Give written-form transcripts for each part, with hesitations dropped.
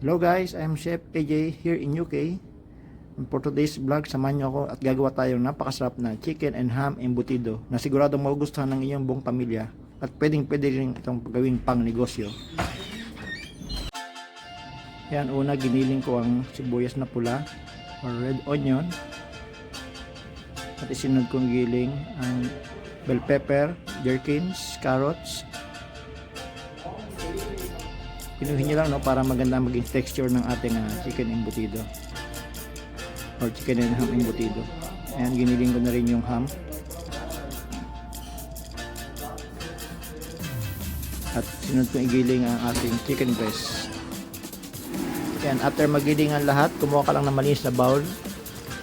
Hello guys, I'm Chef AJ here in UK. And for today's vlog, samahan nyo ako at gagawa tayo ng napakasarap na chicken and ham embutido na siguradong magugustuhan ng iyong buong pamilya at pwede rin itong gawing pang negosyo. Yan, una giniling ko ang sibuyas na pula or red onion at isinunod kong giling ang bell pepper, gherkins, carrots. Pinuhin nyo lang para maganda maging texture ng ating chicken embutido or chicken and ham embutido. Ayan, giniling ko na rin yung ham at sinunod kong igiling ang ating chicken breast. Ayan, after magiling ang lahat, kumuha ka lang ng malinis na bowl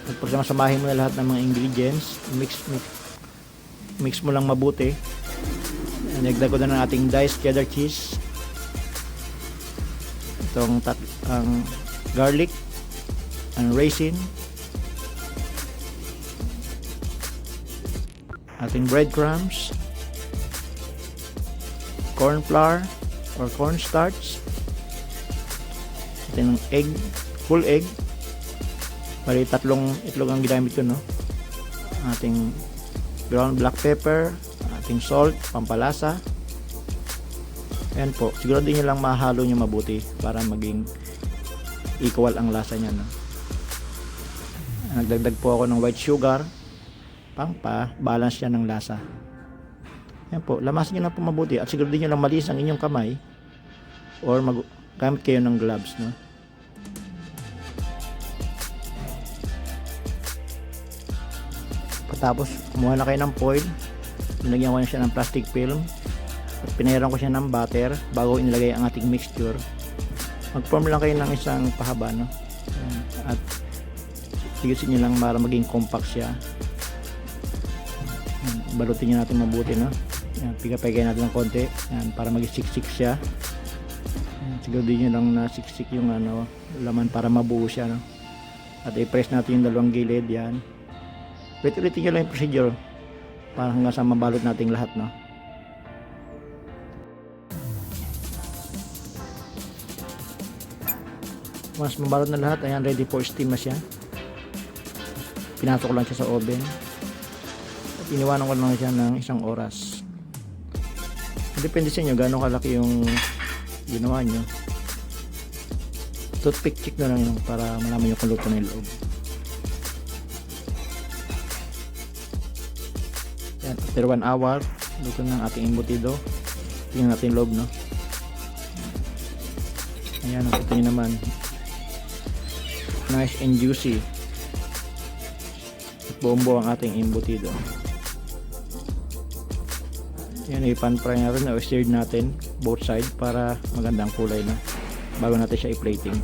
at pagsamasamahin mo na lahat ng mga ingredients, mix mo lang mabuti. Nagdag ko na ng ating diced cheddar cheese, itong ang garlic, ang raisin, ating breadcrumbs, corn flour or cornstarch, ating egg, whole egg, bali tatlong itlog ang ginamit ko, no? Ating ground black pepper, ating salt, pampalasa. Ayan po, siguro din nyo lang mahalo nyo mabuti para maging equal ang lasa nya, no? Nagdagdag po ako ng white sugar pang pa-balance siya ng lasa. Ayan po, lamasin nyo lang po mabuti at siguro din nyo lang malinis ang inyong kamay or gamit kayo ng gloves, no? Tapos kumuha na kayo ng foil, nilagyan ko na siya ng plastic film at pinahiran ko siya ng butter bago inilagay ang ating mixture. Mag-form lang kayo ng isang pahaba, no? At tigusin nyo lang para maging compact siya. Balutin nyo natin mabuti, no? Pigapay natin ng konti para maging siksik siya. Siguro din nyo lang na siksik yung laman para mabuo siya, no? At i-press natin yung dalawang gilid. Yan, ulitin nyo lang yung procedure para hanggang sa mabalot natin lahat, no? Once mabalot na lahat, ayan, ready for steam na siya. Pinasok ko lang siya sa oven at iniwanan ko lang siya ng 1 oras. Depende sa inyo gaano kalaki yung ginawa nyo. Toothpick check na lang yun para malaman nyo kung luto na yung loob. Yan, after 1 hour luto ng ating embutido. Tingnan natin yung loob, no? Ayan, nakita nyo naman, nice and juicy at buo ang ating embutido. Yan, i-pan fry natin o stirred natin both side para magandang kulay na bago natin siya i-plating.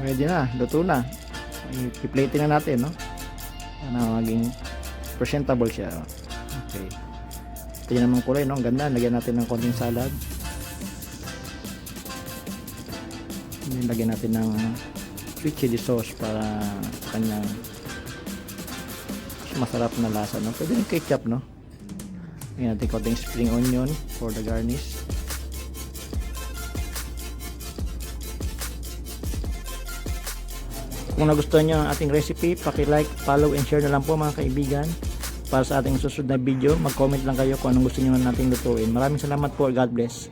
Ready na, luto na. I-plating na natin, no? Sana maging presentable siya. Okay. Ito yun naman kulay, no? Ang ganda. Lagyan natin ng konting salad. Lagyan natin ng sweet chili sauce para kanyang masarap na lasa, no? Pwede yung ketchup, no? Lagyan natin konting spring onion for the garnish. Kung nagustuhan nyo ang ating recipe, paki-like, follow, and share na lang po mga kaibigan. Para sa ating susunod na video, mag-comment lang kayo kung anong gusto nyo nating lutuin. Maraming salamat po. God bless.